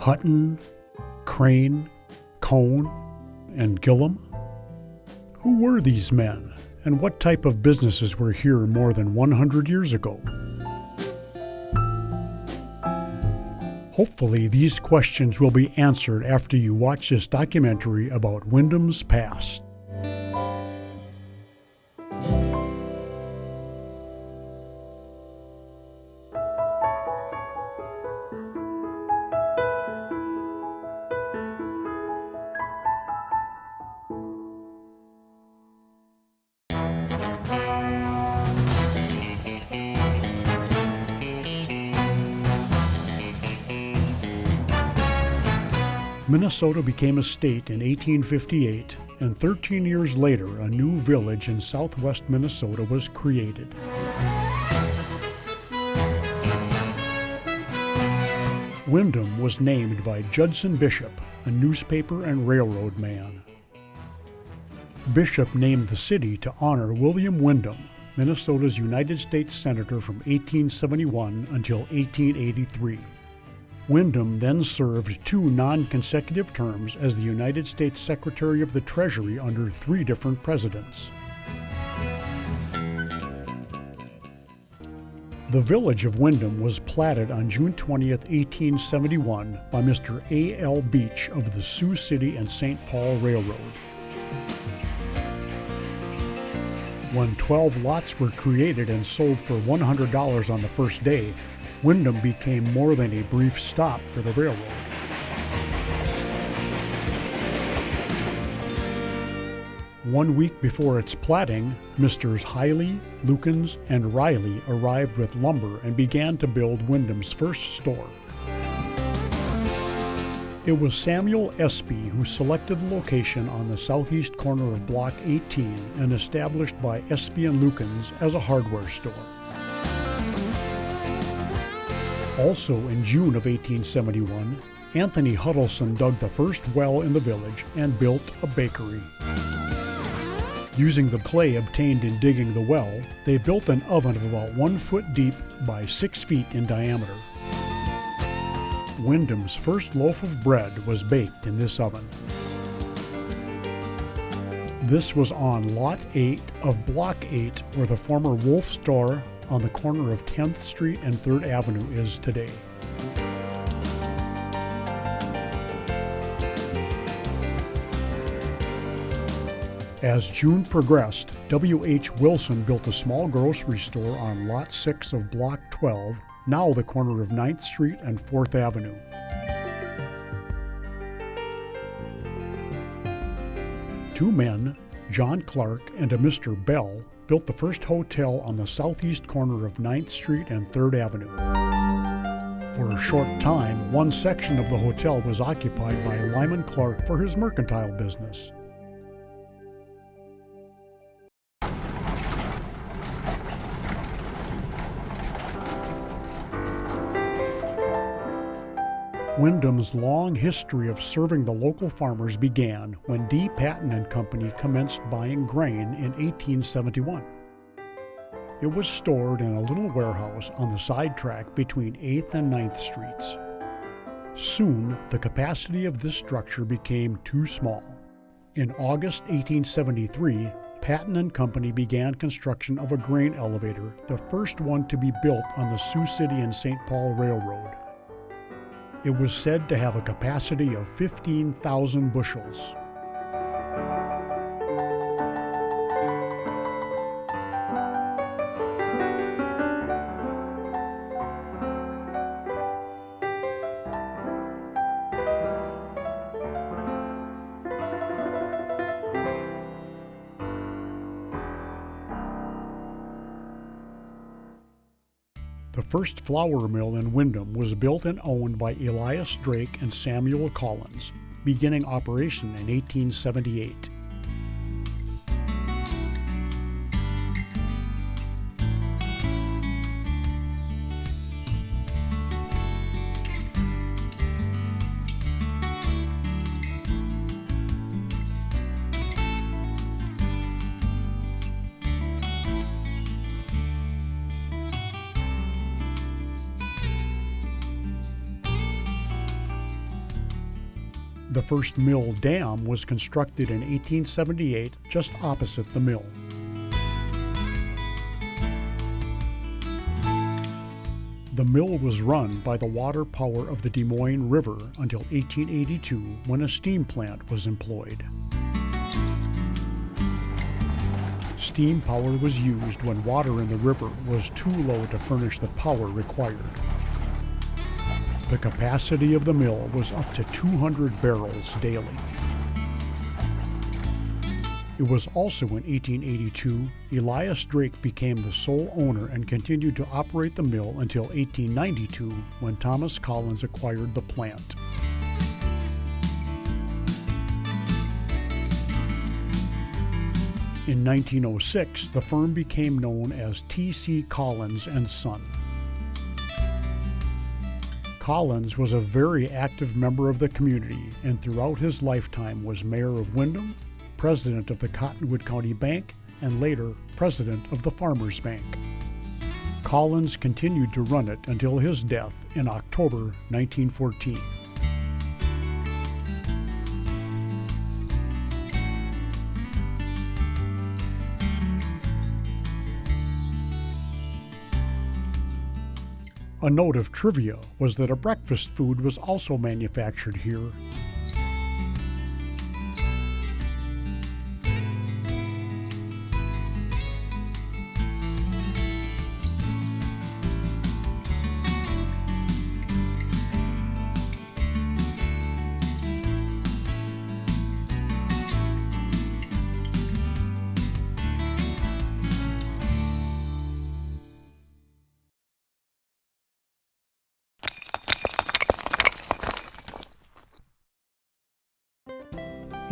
Hutton, Crane, Cone, and Gillum? Who were these men, and what type of businesses were here more than 100 years ago? Hopefully, these questions will be answered after you watch this documentary about Windom's past. Minnesota became a state in 1858, and 13 years later, a new village in southwest Minnesota was created. Windom was named by Judson Bishop, a newspaper and railroad man. Bishop named the city to honor William Windom, Minnesota's United States Senator from 1871 until 1883. Windom then served 2 non-consecutive terms as the United States Secretary of the Treasury under 3 different presidents. The village of Windom was platted on June 20, 1871 by Mr. A.L. Beach of the Sioux City and St. Paul Railroad. When 12 lots were created and sold for $100 on the first day, Windom became more than a brief stop for the railroad. One week before its platting, Messrs. Hiley, Lukens, and Riley arrived with lumber and began to build Windom's first store. It was Samuel Espy who selected the location on the southeast corner of Block 18 and established by Espy and Lukens as a hardware store. Also in June of 1871, Anthony Huddleston dug the first well in the village and built a bakery. Using the clay obtained in digging the well, they built an oven of about 1 foot deep by 6 feet in diameter. Windom's first loaf of bread was baked in this oven. This was on Lot 8 of Block 8, where the former Wolf store on the corner of 10th Street and 3rd Avenue is today. As June progressed, W.H. Wilson built a small grocery store on Lot 6 of Block 12, now the corner of 9th Street and 4th Avenue. Two men, John Clark and a Mr. Bell, built the first hotel on the southeast corner of 9th Street and 3rd Avenue. For a short time, one section of the hotel was occupied by Lyman Clark for his mercantile business. Windom's long history of serving the local farmers began when D. Patton and Company commenced buying grain in 1871. It was stored in a little warehouse on the side track between 8th and 9th Streets. Soon, the capacity of this structure became too small. In August 1873, Patton and Company began construction of a grain elevator, the first one to be built on the Sioux City and St. Paul Railroad. It was said to have a capacity of 15,000 bushels. The first flour mill in Windom was built and owned by Elias Drake and Samuel Collins, beginning operation in 1878. The first mill dam was constructed in 1878 just opposite the mill. The mill was run by the water power of the Des Moines River until 1882, when a steam plant was employed. Steam power was used when water in the river was too low to furnish the power required. The capacity of the mill was up to 200 barrels daily. It was also in 1882 Elias Drake became the sole owner and continued to operate the mill until 1892, when Thomas Collins acquired the plant. In 1906, the firm became known as T.C. Collins and Son. Collins was a very active member of the community, and throughout his lifetime was mayor of Windom, president of the Cottonwood County Bank, and later president of the Farmers Bank. Collins continued to run it until his death in October 1914. A note of trivia was that a breakfast food was also manufactured here.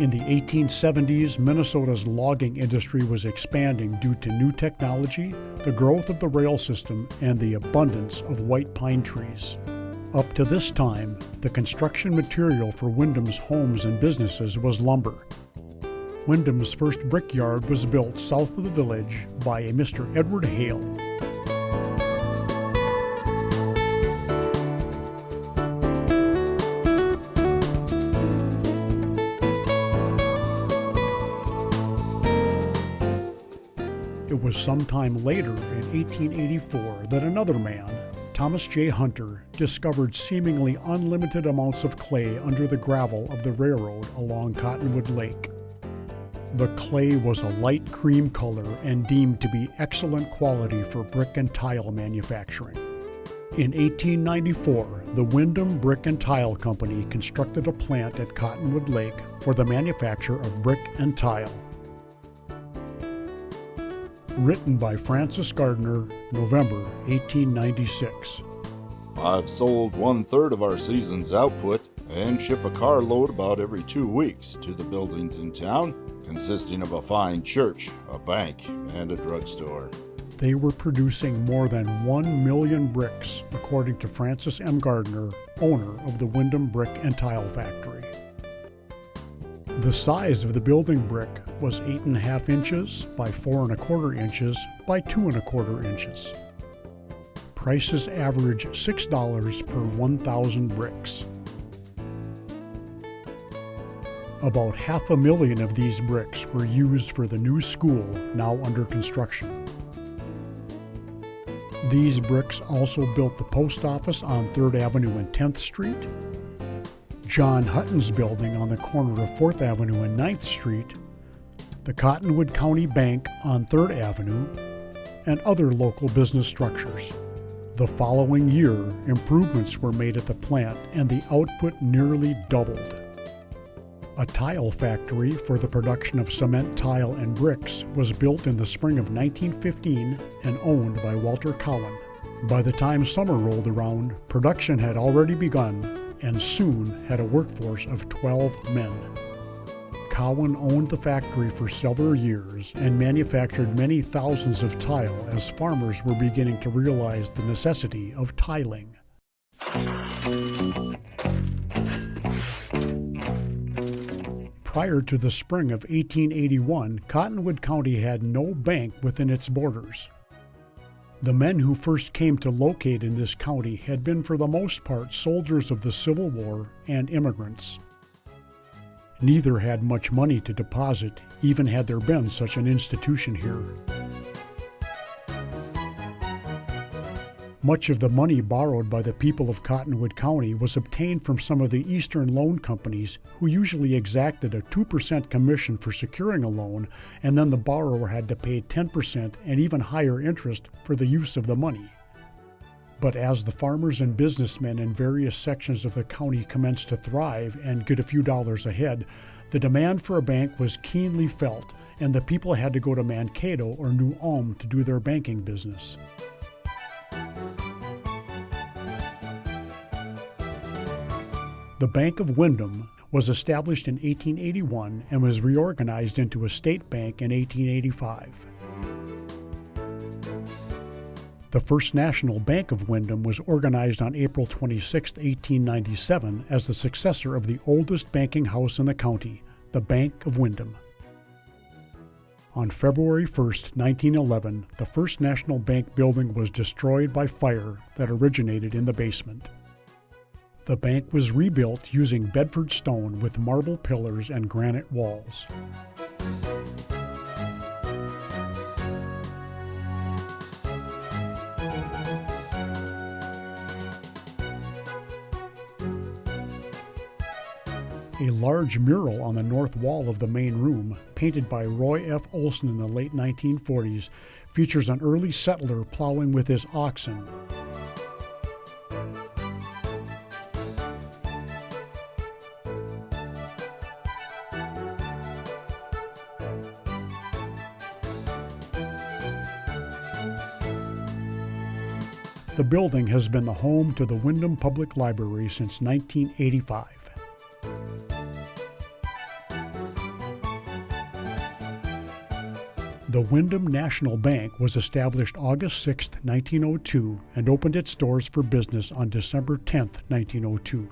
In the 1870s, Minnesota's logging industry was expanding due to new technology, the growth of the rail system, and the abundance of white pine trees. Up to this time, the construction material for Windom's homes and businesses was lumber. Windom's first brickyard was built south of the village by a Mr. Edward Hale. It was sometime later in 1884 that another man, Thomas J. Hunter, discovered seemingly unlimited amounts of clay under the gravel of the railroad along Cottonwood Lake. The clay was a light cream color and deemed to be excellent quality for brick and tile manufacturing. In 1894, the Windom Brick and Tile Company constructed a plant at Cottonwood Lake for the manufacture of brick and tile. Written by Francis Gardner, November 1896. I've sold 1/3 of our season's output and ship a carload about every 2 weeks to the buildings in town, consisting of a fine church, a bank, and a drugstore. They were producing more than 1 million bricks, according to Francis M. Gardner, owner of the Windom Brick and Tile Factory. The size of the building brick was 8.5 inches by 4.25 inches by 2.25 inches. Prices average $6 per 1,000 bricks. About 500,000 of these bricks were used for the new school now under construction. These bricks also built the post office on 3rd Avenue and 10th Street, John Hutton's building on the corner of 4th Avenue and 9th Street, the Cottonwood County Bank on 3rd Avenue, and other local business structures. The following year, improvements were made at the plant and the output nearly doubled. A tile factory for the production of cement tile and bricks was built in the spring of 1915 and owned by Walter Cowan. By the time summer rolled around, production had already begun and soon had a workforce of 12 men. Cowan owned the factory for several years and manufactured many thousands of tile as farmers were beginning to realize the necessity of tiling. Prior to the spring of 1881, Cottonwood County had no bank within its borders. The men who first came to locate in this county had been for the most part soldiers of the Civil War and immigrants. Neither had much money to deposit, even had there been such an institution here. Much of the money borrowed by the people of Cottonwood County was obtained from some of the eastern loan companies, who usually exacted a 2% commission for securing a loan, and then the borrower had to pay 10% and even higher interest for the use of the money. But as the farmers and businessmen in various sections of the county commenced to thrive and get a few dollars ahead, the demand for a bank was keenly felt, and the people had to go to Mankato or New Ulm to do their banking business. The Bank of Windom was established in 1881 and was reorganized into a state bank in 1885. The First National Bank of Windom was organized on April 26, 1897, as the successor of the oldest banking house in the county, the Bank of Windom. On February 1, 1911, the First National Bank building was destroyed by fire that originated in the basement. The bank was rebuilt using Bedford stone with marble pillars and granite walls. A large mural on the north wall of the main room, painted by Roy F. Olson in the late 1940s, features an early settler plowing with his oxen. The building has been the home to the Windom Public Library since 1985. The Windom National Bank was established August 6, 1902, and opened its doors for business on December 10, 1902.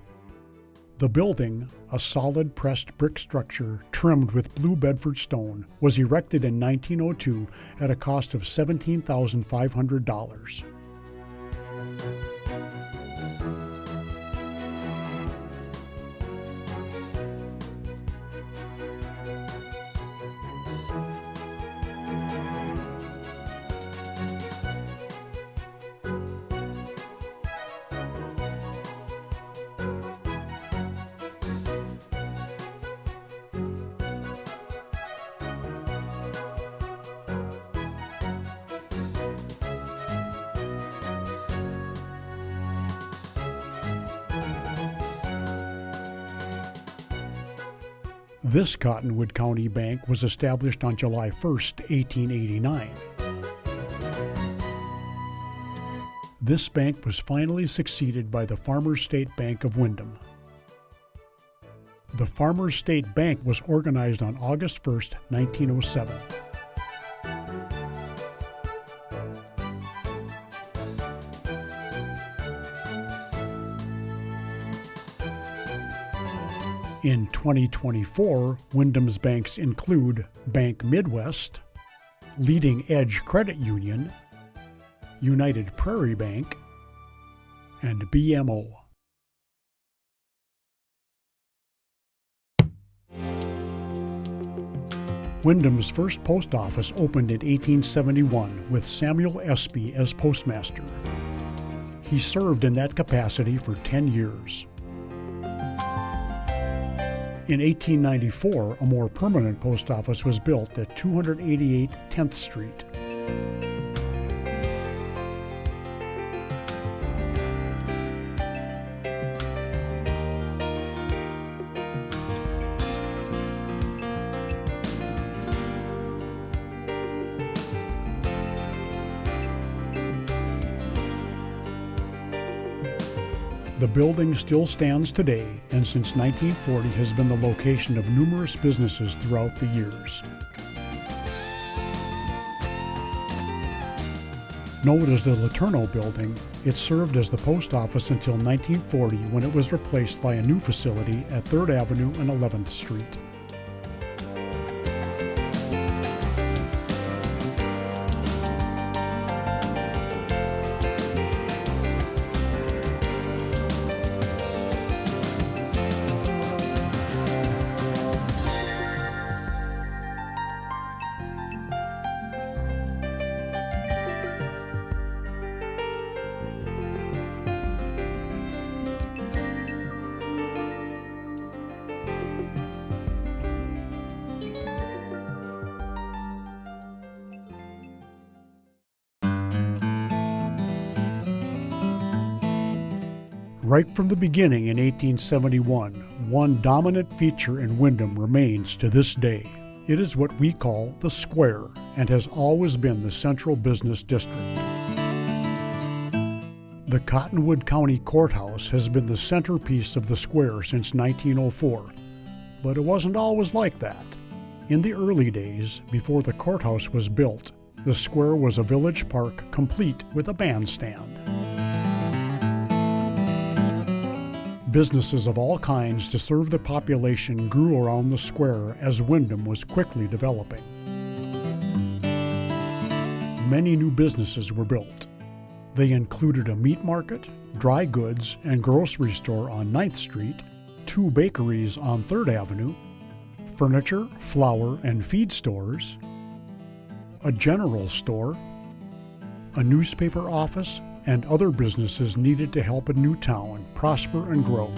The building, a solid pressed brick structure trimmed with blue Bedford stone, was erected in 1902 at a cost of $17,500. This Cottonwood County Bank was established on July 1, 1889. This bank was finally succeeded by the Farmers State Bank of Windom. The Farmers State Bank was organized on August 1, 1907. In 2024, Windom's banks include Bank Midwest, Leading Edge Credit Union, United Prairie Bank, and BMO. Windom's first post office opened in 1871 with Samuel Espy as postmaster. He served in that capacity for 10 years. In 1894, a more permanent post office was built at 288 10th Street. The building still stands today, and since 1940 has been the location of numerous businesses throughout the years. Known as the Laterno Building, it served as the post office until 1940, when it was replaced by a new facility at 3rd Avenue and 11th Street. Right from the beginning in 1871, one dominant feature in Windom remains to this day. It is what we call the square and has always been the central business district. The Cottonwood County Courthouse has been the centerpiece of the square since 1904, but it wasn't always like that. In the early days, before the courthouse was built, the square was a village park complete with a bandstand. Businesses of all kinds to serve the population grew around the square as Windom was quickly developing. Many new businesses were built. They included a meat market, dry goods and grocery store on 9th Street, 2 bakeries on 3rd Avenue, furniture, flour and feed stores, a general store, a newspaper office, and other businesses needed to help a new town prosper and grow.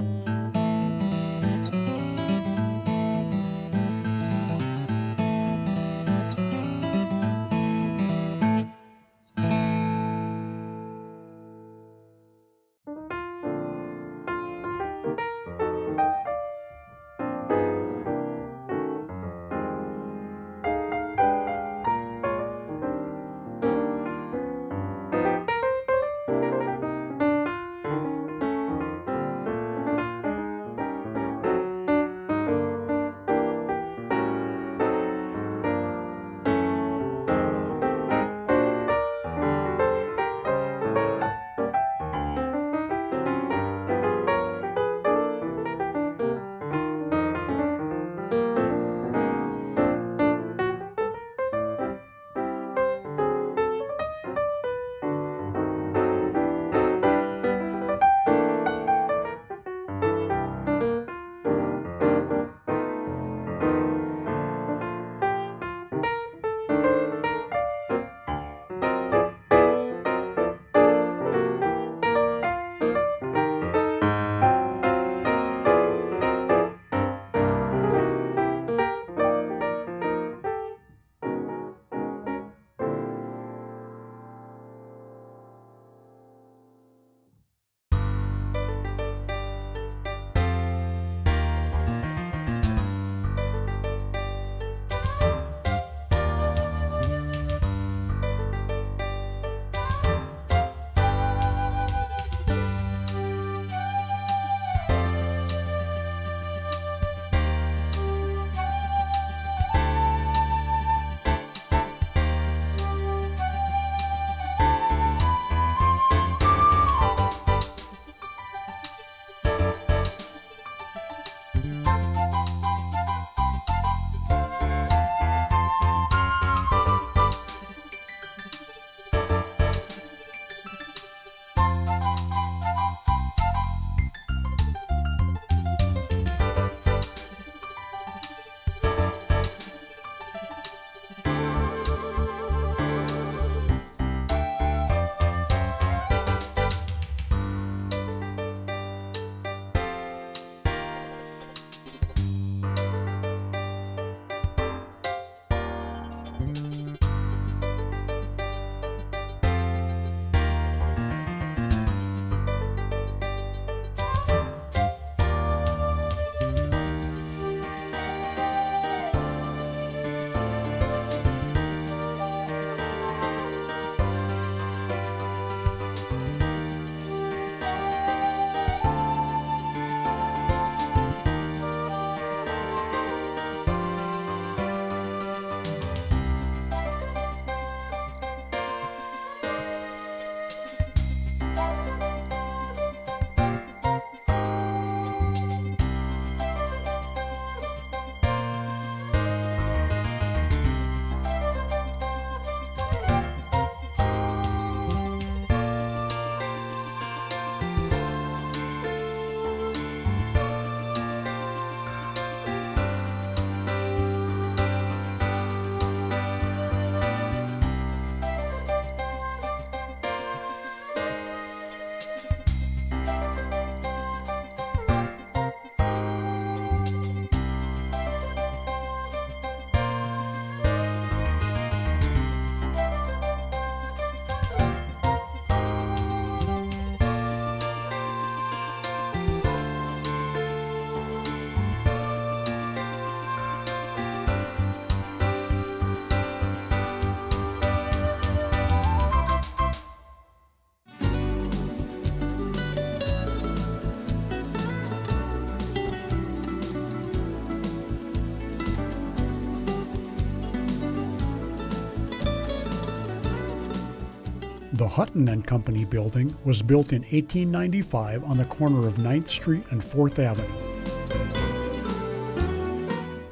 The Hutton and Company building was built in 1895 on the corner of 9th Street and 4th Avenue.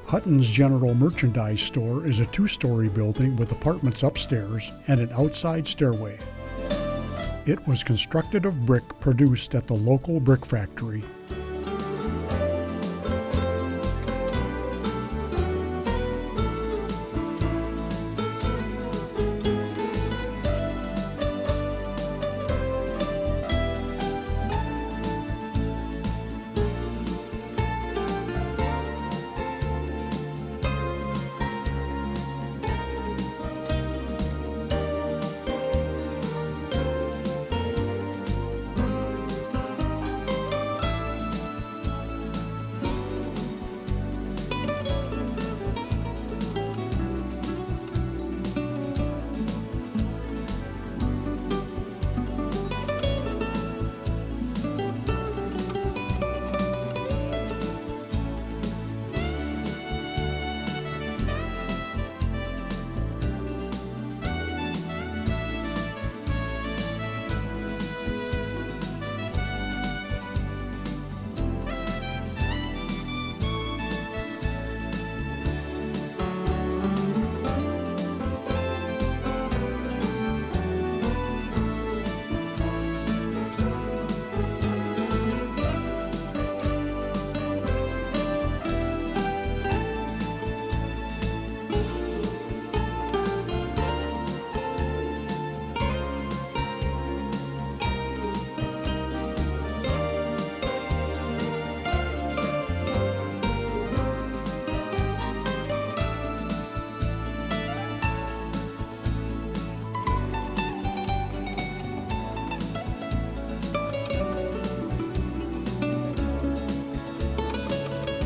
Hutton's General Merchandise Store is a two-story building with apartments upstairs and an outside stairway. It was constructed of brick produced at the local brick factory.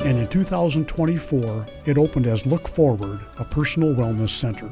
And in 2024, it opened as Look Forward, a personal wellness center.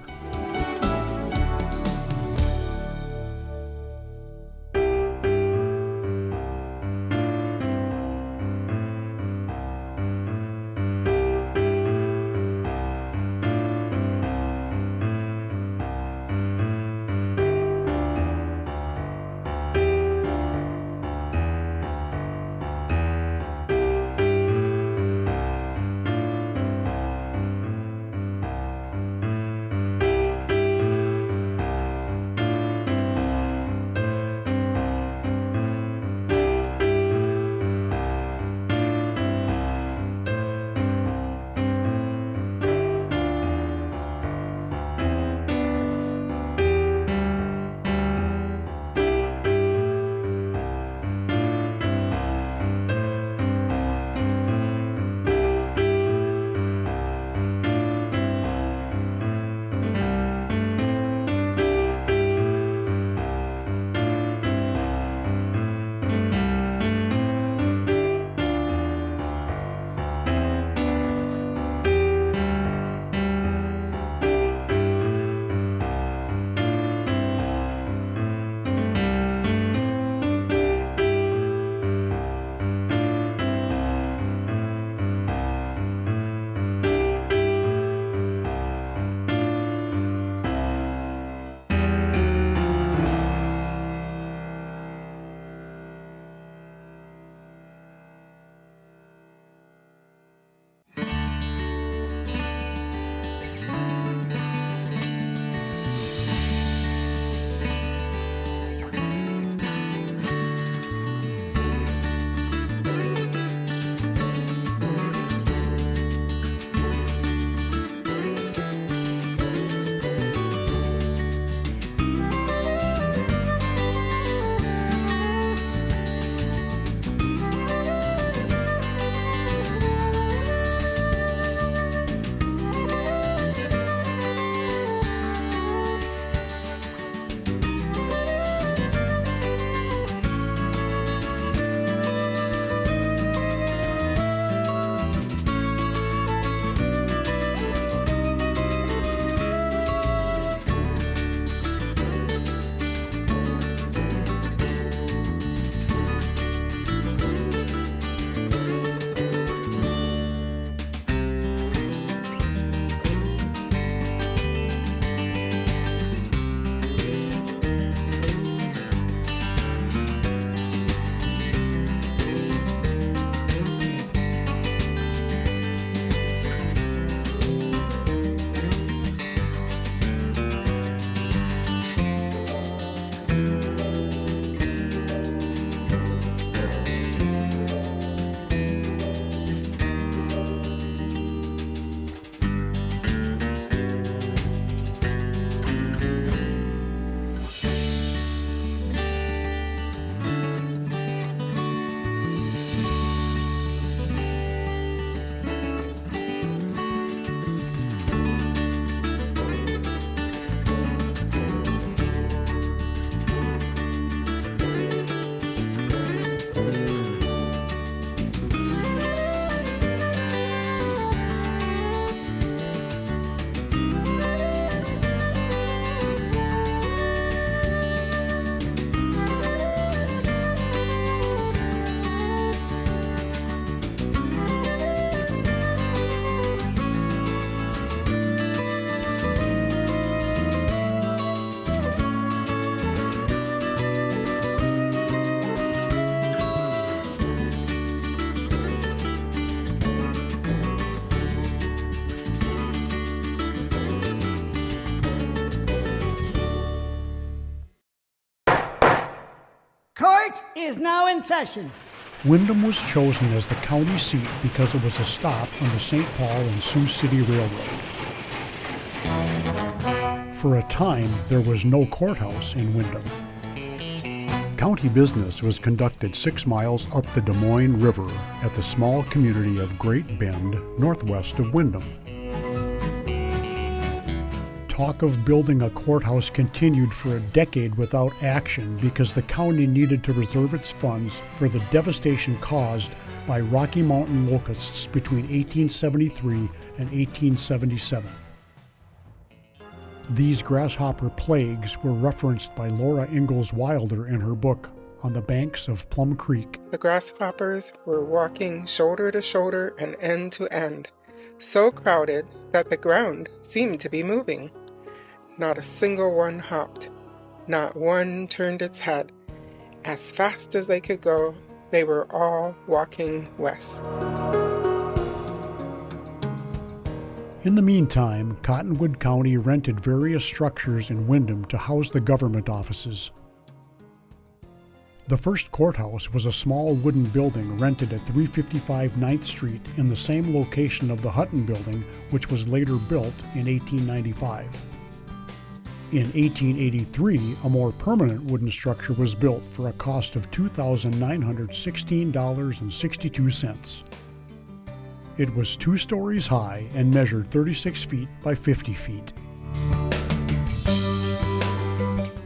Court is now in session. Windom was chosen as the county seat because it was a stop on the St. Paul and Sioux City Railroad. For a time, there was no courthouse in Windom. County business was conducted 6 miles up the Des Moines River at the small community of Great Bend, northwest of Windom. Talk of building a courthouse continued for a decade without action because the county needed to reserve its funds for the devastation caused by Rocky Mountain locusts between 1873 and 1877. These grasshopper plagues were referenced by Laura Ingalls Wilder in her book On the Banks of Plum Creek. The grasshoppers were walking shoulder to shoulder and end to end, so crowded that the ground seemed to be moving. Not a single one hopped. Not one turned its head. As fast as they could go, they were all walking west. In the meantime, Cottonwood County rented various structures in Windom to house the government offices. The first courthouse was a small wooden building rented at 355 9th Street in the same location of the Hutton Building, which was later built in 1895. In 1883, a more permanent wooden structure was built for a cost of $2,916.62. It was 2 stories high and measured 36 feet by 50 feet.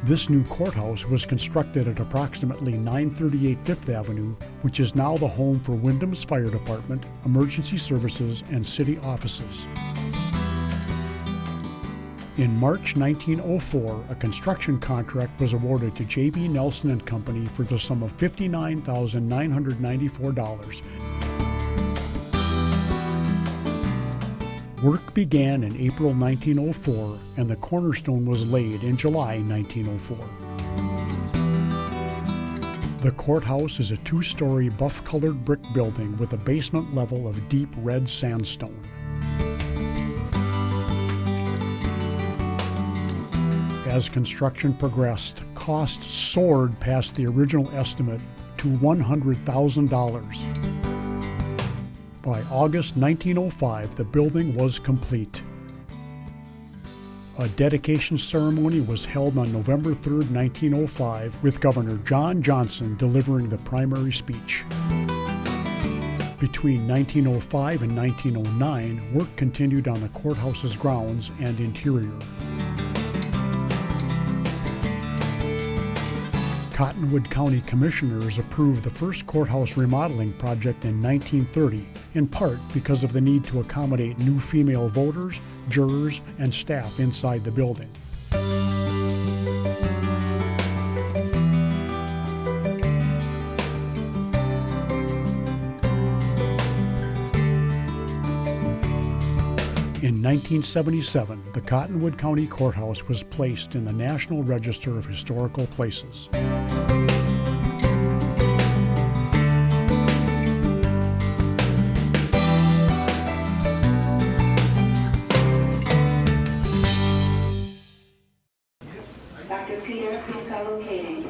This new courthouse was constructed at approximately 938 Fifth Avenue, which is now the home for Windom's Fire Department, Emergency Services, and city offices. In March 1904, a construction contract was awarded to J.B. Nelson and Company for the sum of $59,994. Work began in April 1904, and the cornerstone was laid in July 1904. The courthouse is a 2-story buff-colored brick building with a basement level of deep red sandstone. As construction progressed, costs soared past the original estimate to $100,000. By August 1905, the building was complete. A dedication ceremony was held on November 3, 1905, with Governor John Johnson delivering the primary speech. Between 1905 and 1909, work continued on the courthouse's grounds and interior. Cottonwood County Commissioners approved the first courthouse remodeling project in 1930, in part because of the need to accommodate new female voters, jurors, and staff inside the building. In 1977, the Cottonwood County Courthouse was placed in the National Register of Historical Places. Dr. Peter locating.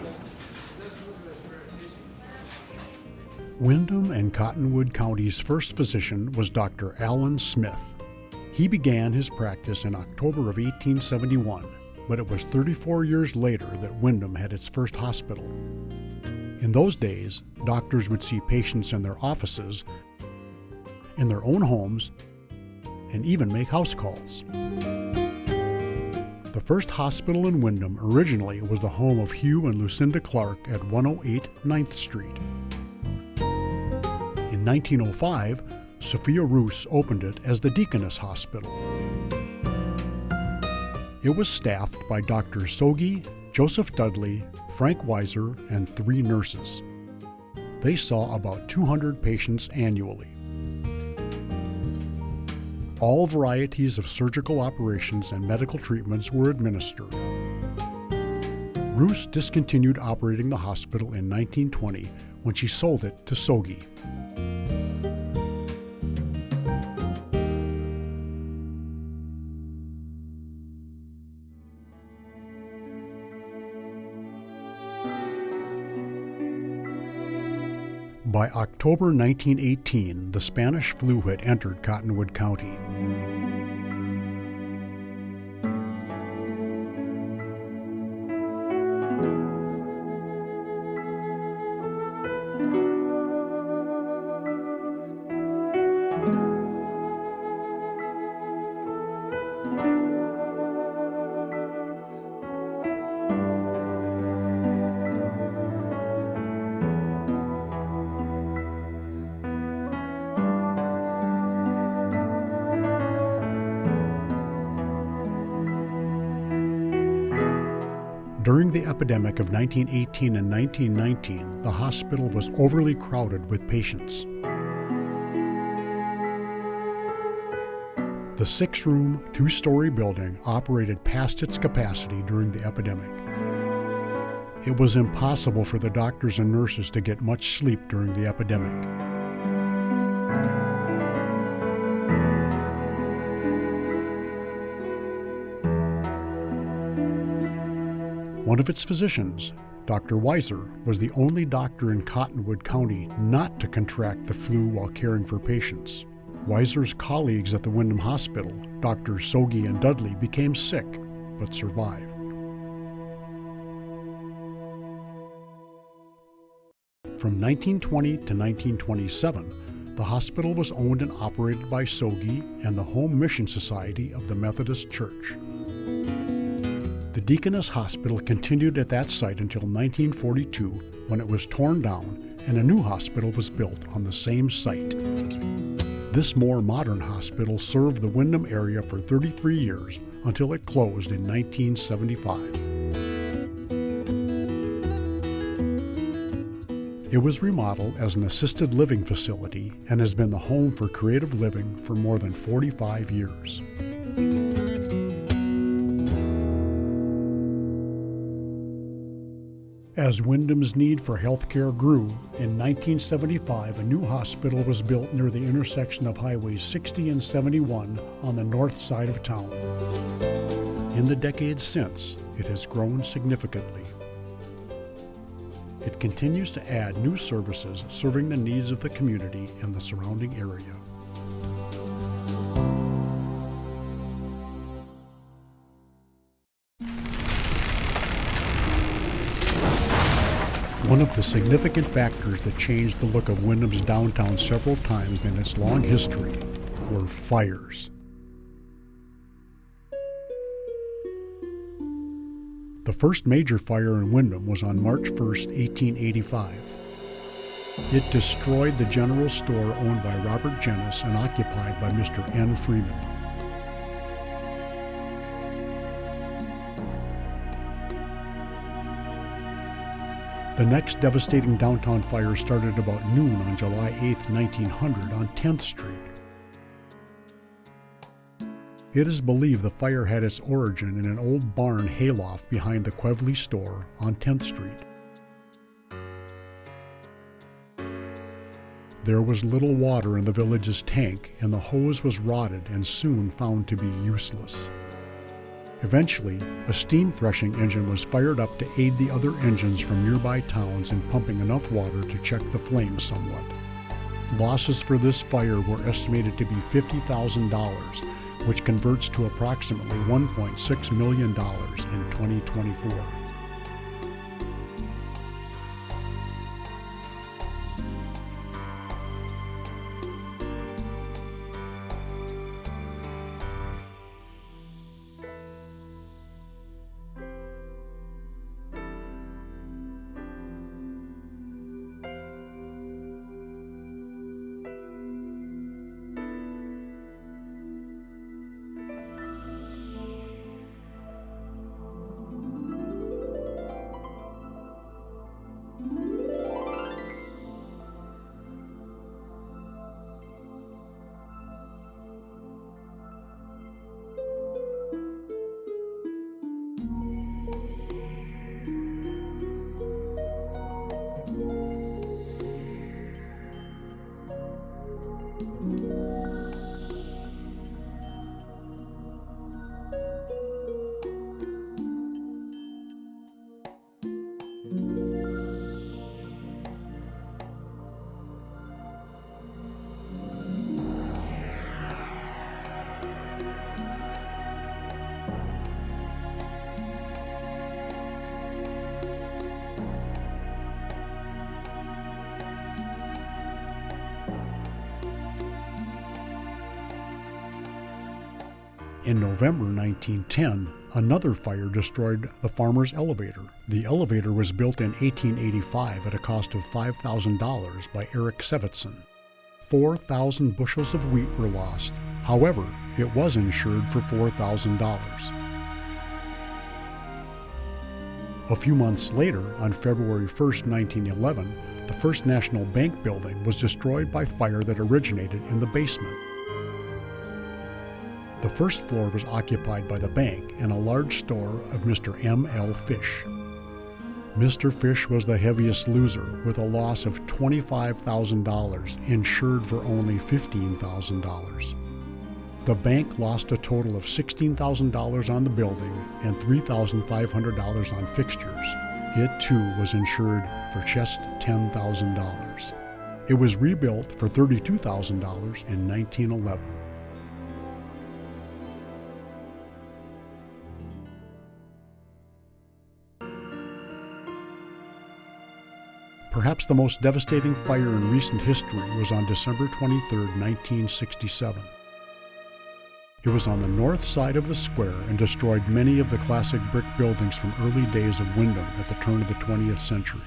Windom and Cottonwood County's first physician was Dr. Allen Smith. He began his practice in October of 1871, but it was 34 years later that Windom had its first hospital. In those days, doctors would see patients in their offices, in their own homes, and even make house calls. The first hospital in Windom originally was the home of Hugh and Lucinda Clark at 108 9th Street. In 1905, Sophia Roos opened it as the Deaconess Hospital. It was staffed by Dr. Sogi, Joseph Dudley, Frank Weiser, and 3 nurses. They saw about 200 patients annually. All varieties of surgical operations and medical treatments were administered. Roos discontinued operating the hospital in 1920 when she sold it to Sogi. By October 1918, the Spanish flu had entered Cottonwood County. During the epidemic of 1918 and 1919, the hospital was overly crowded with patients. The 6-room, 2-story building operated past its capacity during the epidemic. It was impossible for the doctors and nurses to get much sleep during the epidemic. One of its physicians, Dr. Weiser, was the only doctor in Cottonwood County not to contract the flu while caring for patients. Weiser's colleagues at the Windom Hospital, Drs. Sogi and Dudley, became sick, but survived. From 1920 to 1927, the hospital was owned and operated by Sogi and the Home Mission Society of the Methodist Church. The Deaconess Hospital continued at that site until 1942, when it was torn down and a new hospital was built on the same site. This more modern hospital served the Windom area for 33 years until it closed in 1975. It was remodeled as an assisted living facility and has been the home for creative living for more than 45 years. As Windom's need for health care grew, in 1975 a new hospital was built near the intersection of Highways 60 and 71 on the north side of town. In the decades since, it has grown significantly. It continues to add new services serving the needs of the community and the surrounding area. One of the significant factors that changed the look of Windom's downtown several times in its long history were fires. The first major fire in Windom was on March 1, 1885. It destroyed the general store owned by Robert Jennis and occupied by Mr. N. Freeman. The next devastating downtown fire started about noon on July 8, 1900 on 10th Street. It is believed the fire had its origin in an old barn hayloft behind the Quevely store on 10th Street. There was little water in the village's tank, and the hose was rotted and soon found to be useless. Eventually, a steam threshing engine was fired up to aid the other engines from nearby towns in pumping enough water to check the flames somewhat. Losses for this fire were estimated to be $50,000, which converts to approximately $1.6 million in 2024. In November 1910, another fire destroyed the farmer's elevator. The elevator was built in 1885 at a cost of $5,000 by Eric Sevitson. 4,000 bushels of wheat were lost. However, it was insured for $4,000. A few months later, on February 1, 1911, the First National Bank building was destroyed by fire that originated in the basement. The first floor was occupied by the bank and a large store of Mr. M.L. Fish. Mr. Fish was the heaviest loser, with a loss of $25,000, insured for only $15,000. The bank lost a total of $16,000 on the building and $3,500 on fixtures. It too was insured for just $10,000. It was rebuilt for $32,000 in 1911. Perhaps the most devastating fire in recent history was on December 23, 1967. It was on the north side of the square and destroyed many of the classic brick buildings from early days of Windom at the turn of the 20th century.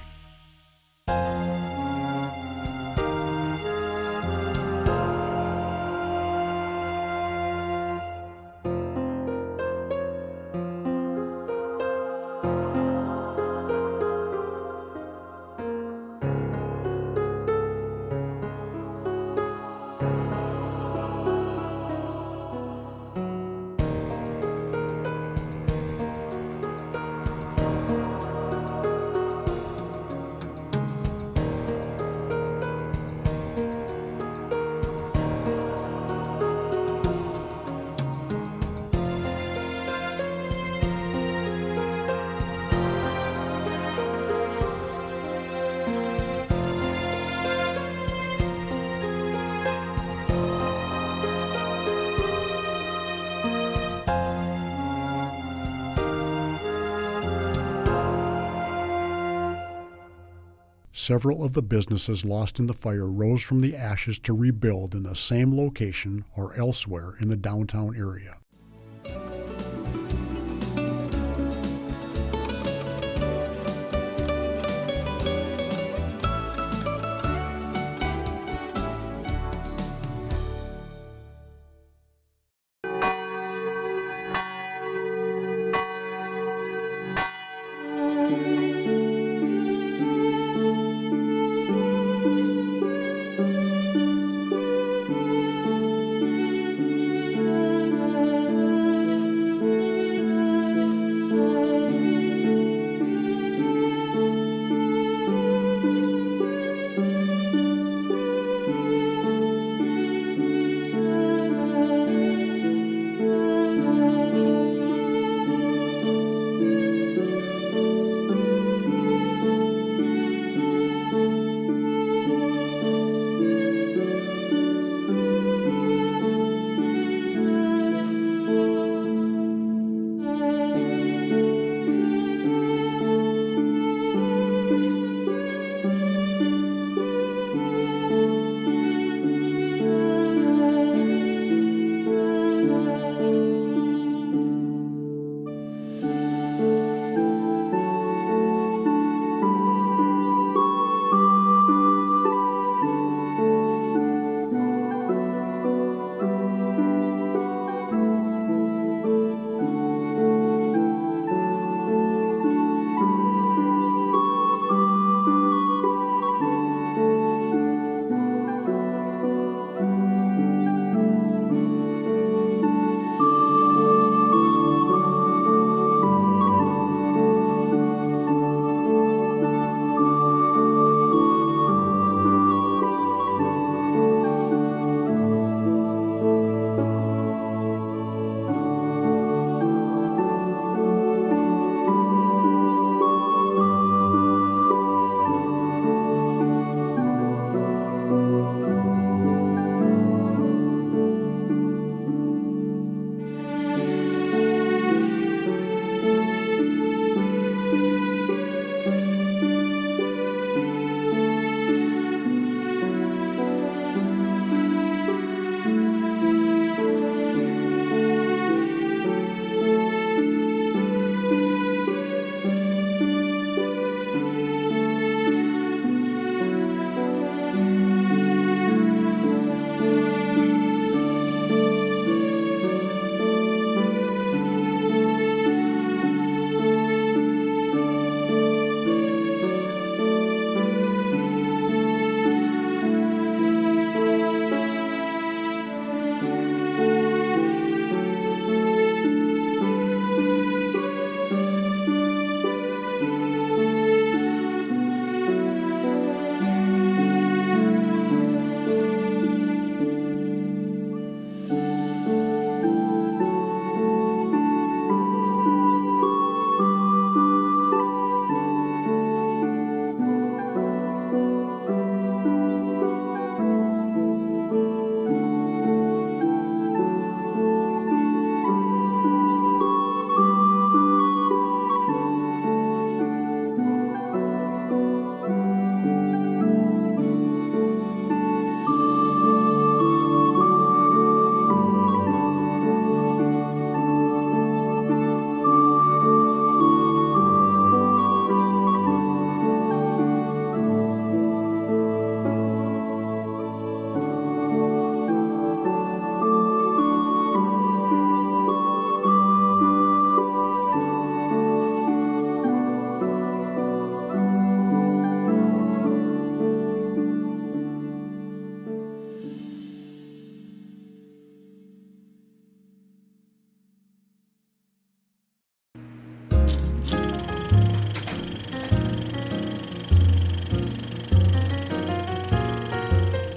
Several of the businesses lost in the fire rose from the ashes to rebuild in the same location or elsewhere in the downtown area.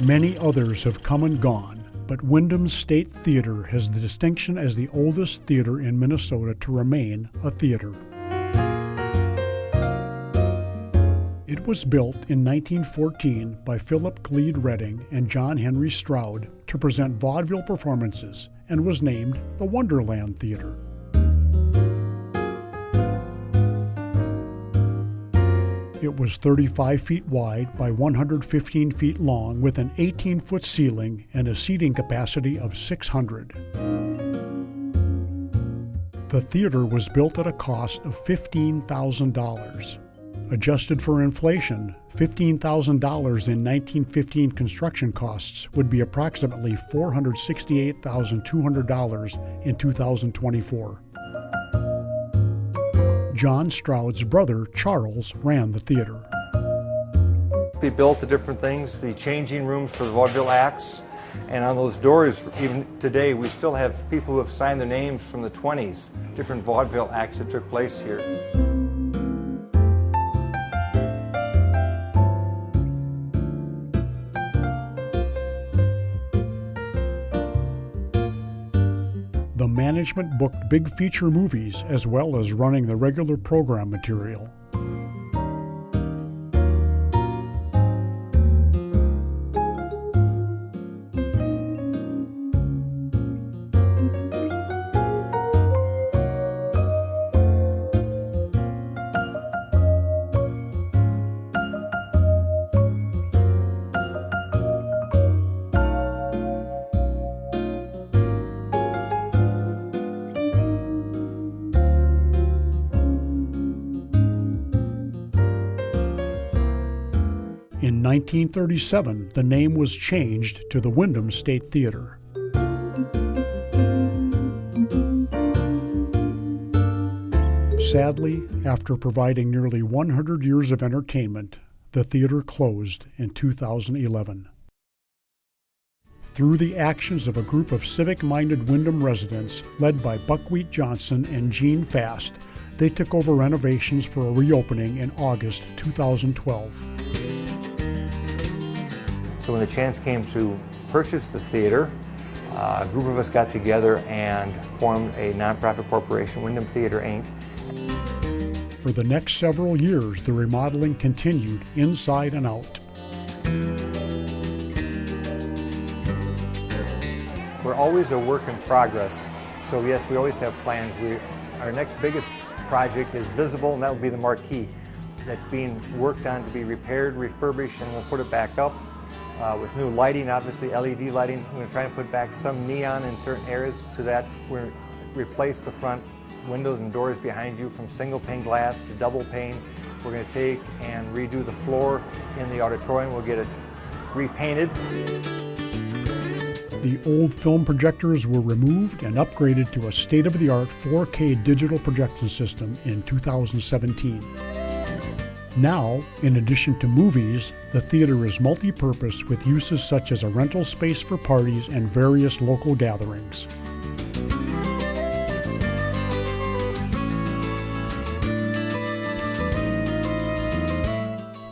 Many others have come and gone, but Windom State Theater has the distinction as the oldest theater in Minnesota to remain a theater. It was built in 1914 by Philip Gleed Redding and John Henry Stroud to present vaudeville performances and was named the Wonderland Theater. It was 35 feet wide by 115 feet long with an 18-foot ceiling and a seating capacity of 600. The theater was built at a cost of $15,000. Adjusted for inflation, $15,000 in 1915 construction costs would be approximately $468,200 in 2024. John Stroud's brother, Charles, ran the theater. We built the different things, the changing rooms for the vaudeville acts, and on those doors, even today, we still have people who have signed their names from the 20s, different vaudeville acts that took place here. The management booked big feature movies as well as running the regular program material. In 1937, the name was changed to the Windom State Theater. Sadly, after providing nearly 100 years of entertainment, the theater closed in 2011. Through the actions of a group of civic-minded Windom residents led by Buckwheat Johnson and Gene Fast, they took over renovations for a reopening in August 2012. So when the chance came to purchase the theater, a group of us got together and formed a nonprofit corporation, Windom Theater, Inc. For the next several years, the remodeling continued inside and out. We're always a work in progress, so yes, we always have plans. Our next biggest project is visible, and that will be the marquee. That's being worked on to be repaired, refurbished, and we'll put it back up. With new lighting, obviously LED lighting. We're going to try and put back some neon in certain areas to that. We're going to replace the front windows and doors behind you from single pane glass to double pane. We're going to take and redo the floor in the auditorium. We'll get it repainted. The old film projectors were removed and upgraded to a state-of-the-art 4K digital projection system in 2017. Now, in addition to movies, the theater is multi-purpose with uses such as a rental space for parties and various local gatherings.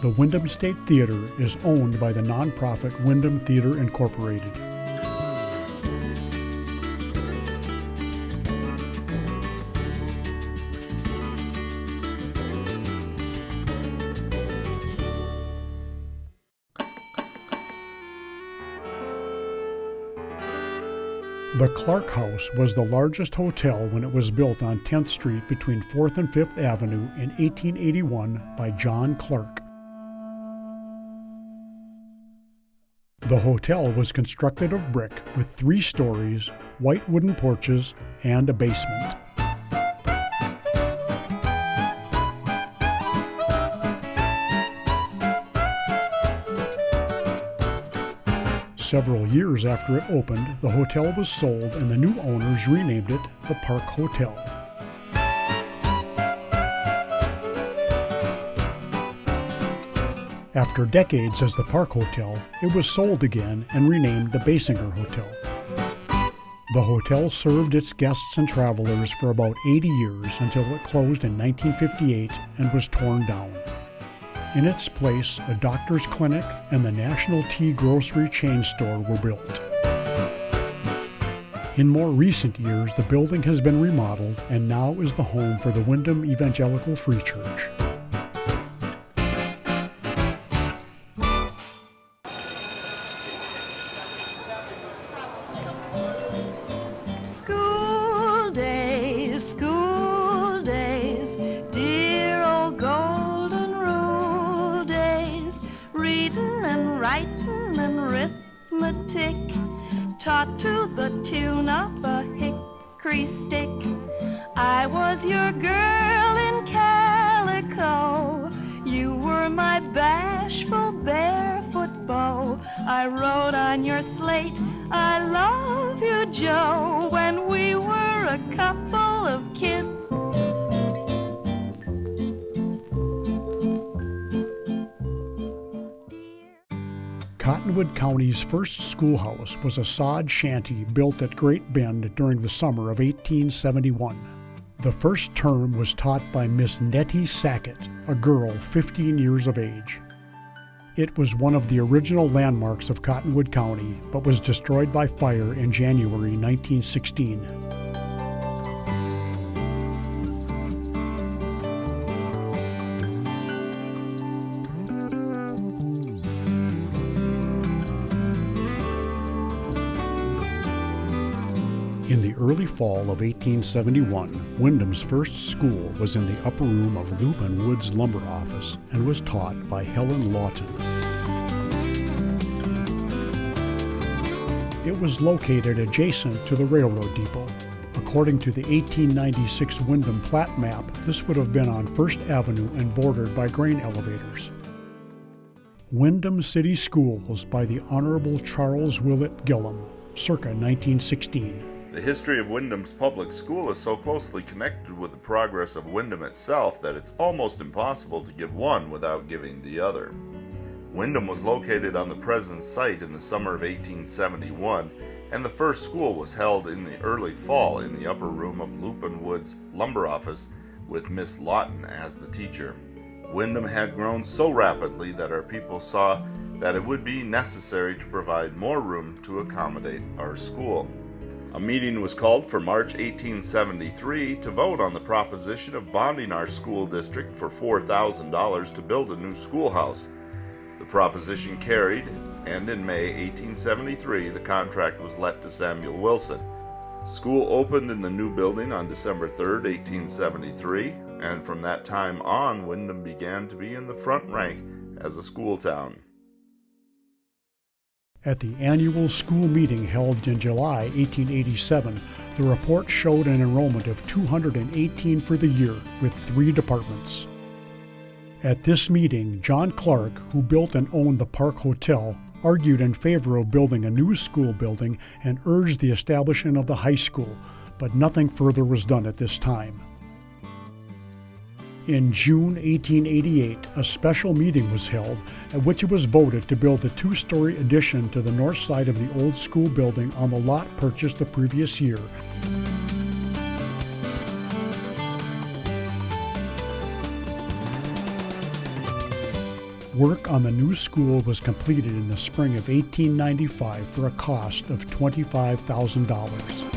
The Windom State Theater is owned by the nonprofit Windom Theater Incorporated. The Clark House was the largest hotel when it was built on 10th Street between 4th and 5th Avenue in 1881 by John Clark. The hotel was constructed of brick with 3 stories, white wooden porches, and a basement. Several years after it opened, the hotel was sold and the new owners renamed it the Park Hotel. After decades as the Park Hotel, it was sold again and renamed the Basinger Hotel. The hotel served its guests and travelers for about 80 years until it closed in 1958 and was torn down. In its place, a doctor's clinic and the National Tea Grocery chain store were built. In more recent years, the building has been remodeled and now is the home for the Windom Evangelical Free Church. School days, dear old golden rule days, reading and writing and arithmetic, taught to the tune of a hickory stick. I was your girl in calico, you were my bashful barefoot beau. I wrote on your slate, I love you, Joe, when we were a couple of kids. Cottonwood County's first schoolhouse was a sod shanty built at Great Bend during the summer of 1871. The first term was taught by Miss Nettie Sackett, a girl 15 years of age. It was one of the original landmarks of Cottonwood County, but was destroyed by fire in January 1916. In the early fall of 1871, Windom's first school was in the upper room of Loop and Wood's lumber office and was taught by Helen Lawton. It was located adjacent to the railroad depot. According to the 1896 Windom plat map, this would have been on First Avenue and bordered by grain elevators. Windom City Schools by the Honorable Charles Willett Gillum, circa 1916. The history of Windom's public school is so closely connected with the progress of Windom itself that it's almost impossible to give one without giving the other. Windom was located on the present site in the summer of 1871, and the first school was held in the early fall in the upper room of Loop and Wood's lumber office with Miss Lawton as the teacher. Windom had grown so rapidly that our people saw that it would be necessary to provide more room to accommodate our school. A meeting was called for March 1873 to vote on the proposition of bonding our school district for $4,000 to build a new schoolhouse. The proposition carried, and in May 1873 the contract was let to Samuel Wilson. School opened in the new building on December 3, 1873, and from that time on Windom began to be in the front rank as a school town. At the annual school meeting held in July 1887, the report showed an enrollment of 218 for the year, with 3 departments. At this meeting, John Clark, who built and owned the Park Hotel, argued in favor of building a new school building and urged the establishment of the high school, but nothing further was done at this time. In June 1888, a special meeting was held at which it was voted to build a 2-story addition to the north side of the old school building on the lot purchased the previous year. Work on the new school was completed in the spring of 1895 for a cost of $25,000.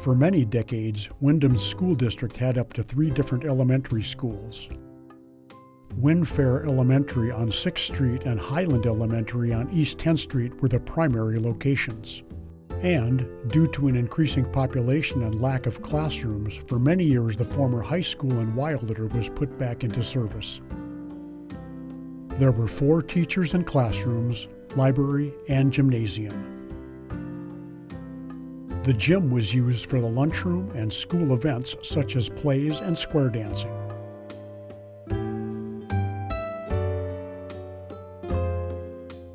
For many decades, Windom's school district had up to 3 different elementary schools. Windfair Elementary on 6th Street and Highland Elementary on East 10th Street were the primary locations. And, due to an increasing population and lack of classrooms, for many years the former high school in Wilder was put back into service. There were 4 teachers and classrooms, library, and gymnasium. The gym was used for the lunchroom and school events such as plays and square dancing.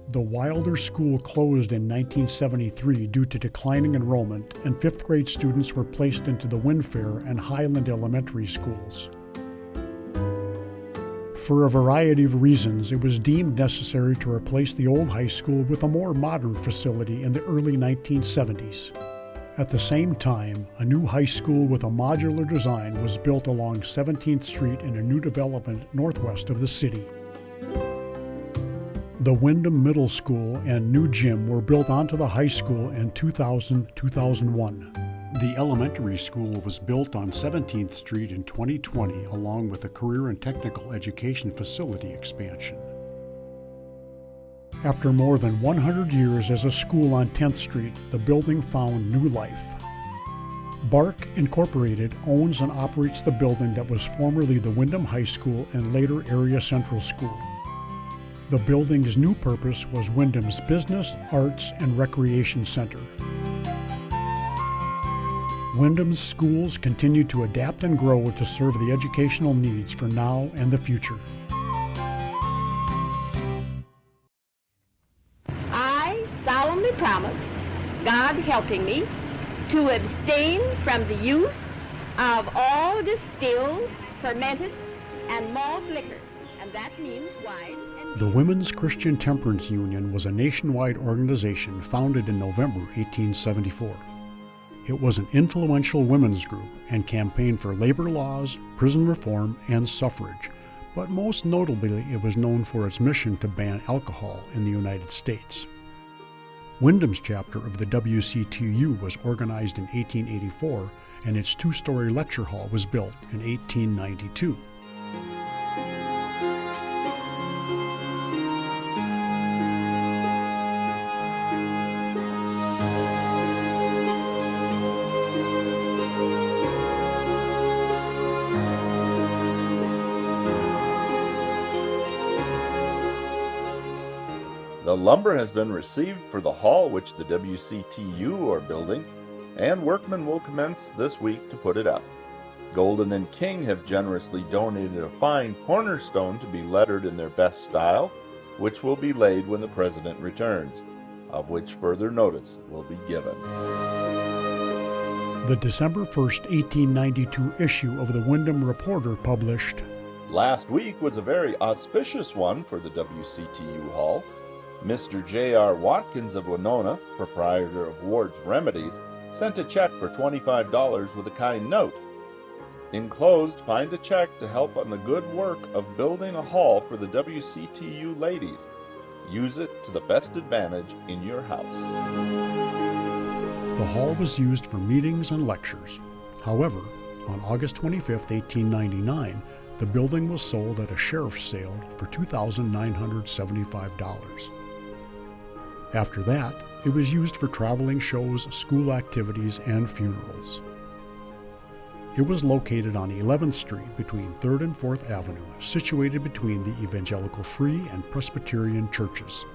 The Wilder School closed in 1973 due to declining enrollment, and 5th grade students were placed into the Windfair and Highland Elementary schools. For a variety of reasons, it was deemed necessary to replace the old high school with a more modern facility in the early 1970s. At the same time, a new high school with a modular design was built along 17th Street in a new development northwest of the city. The Windom Middle School and new gym were built onto the high school in 2000-2001. The elementary school was built on 17th Street in 2020 along with a career and technical education facility expansion. After more than 100 years as a school on 10th Street, the building found new life. Bark Incorporated owns and operates the building that was formerly the Windom High School and later Area Central School. The building's new purpose was Windom's Business, Arts, and Recreation Center. Windom's schools continue to adapt and grow to serve the educational needs for now and the future. I solemnly promise, God helping me, to abstain from the use of all distilled, fermented, and malt liquors, and that means wine. The Women's Christian Temperance Union was a nationwide organization founded in November 1874. It was an influential women's group and campaigned for labor laws, prison reform, and suffrage, but most notably it was known for its mission to ban alcohol in the United States. Windom's chapter of the WCTU was organized in 1884, and its 2-story lecture hall was built in 1892. The lumber has been received for the hall which the WCTU are building, and workmen will commence this week to put it up. Golden and King have generously donated a fine cornerstone to be lettered in their best style, which will be laid when the President returns, of which further notice will be given. The December 1st, 1892 issue of the Windom Reporter published, Last week was a very auspicious one for the WCTU Hall. Mr. J.R. Watkins of Winona, proprietor of Ward's Remedies, sent a check for $25 with a kind note. Enclosed, find a check to help on the good work of building a hall for the WCTU ladies. Use it to the best advantage in your house. The hall was used for meetings and lectures. However, on August 25, 1899, the building was sold at a sheriff's sale for $2,975. After that, it was used for traveling shows, school activities, and funerals. It was located on 11th Street between 3rd and 4th Avenue, situated between the Evangelical Free and Presbyterian churches.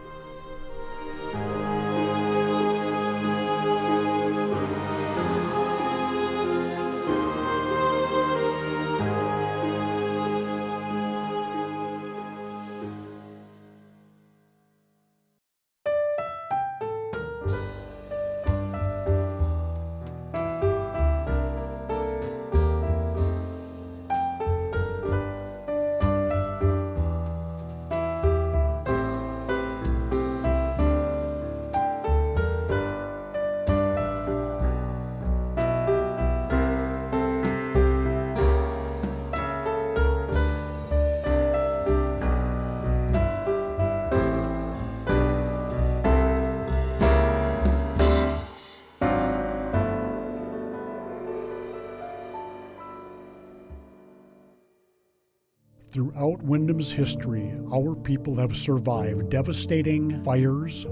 Throughout Windom's history, our people have survived devastating fires,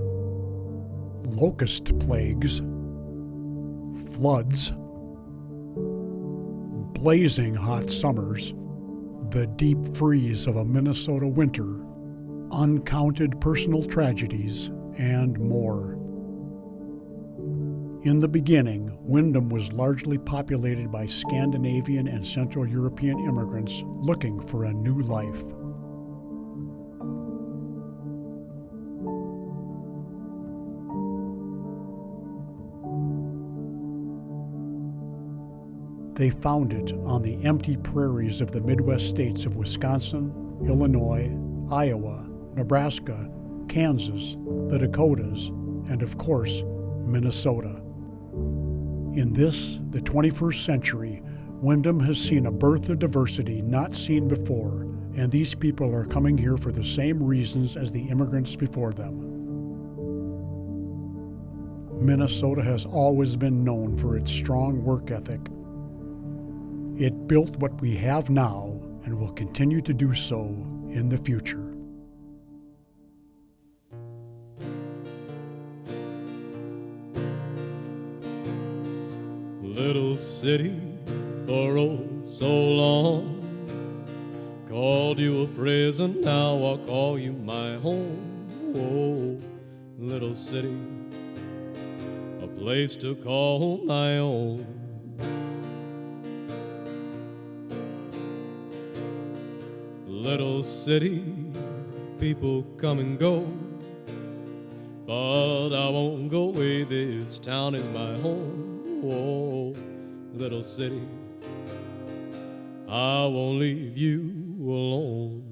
locust plagues, floods, blazing hot summers, the deep freeze of a Minnesota winter, uncounted personal tragedies, and more. In the beginning, Windom was largely populated by Scandinavian and Central European immigrants looking for a new life. They found it on the empty prairies of the Midwest states of Wisconsin, Illinois, Iowa, Nebraska, Kansas, the Dakotas, and of course, Minnesota. In this, the 21st century, Windom has seen a birth of diversity not seen before, and these people are coming here for the same reasons as the immigrants before them. Minnesota has always been known for its strong work ethic. It built what we have now and will continue to do so in the future. Little city for oh so long, called you a prison, now I'll call you my home. Oh, little city, a place to call my own. Little city, people come and go, but I won't go away, this town is my home. Oh, little city, I won't leave you alone.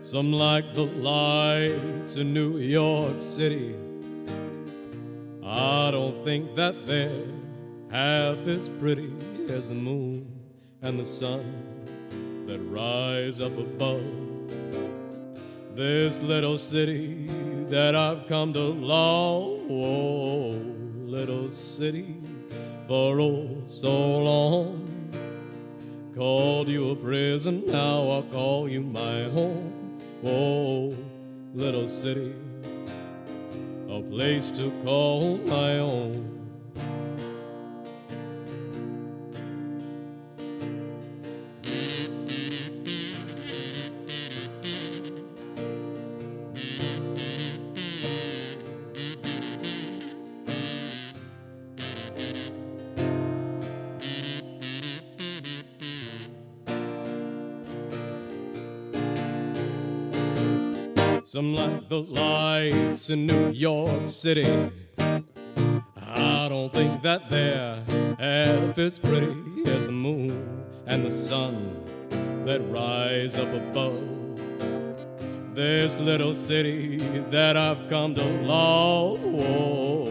Some like the lights in New York City, I don't think that they're half as pretty as the moon and the sun that rise up above this little city that I've come to love. Oh, little city for oh so long, called you a prison, now I'll call you my home. Oh, little city, a place to call my own. Some like the lights in New York City, I don't think that they're half as pretty as the moon and the sun that rise up above this little city that I've come to love. Oh,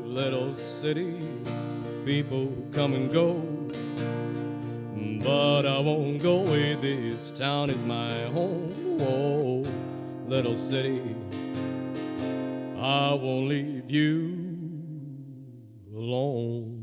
little city, people come and go, but I won't go away, this town is my home. Oh, little city, I won't leave you alone.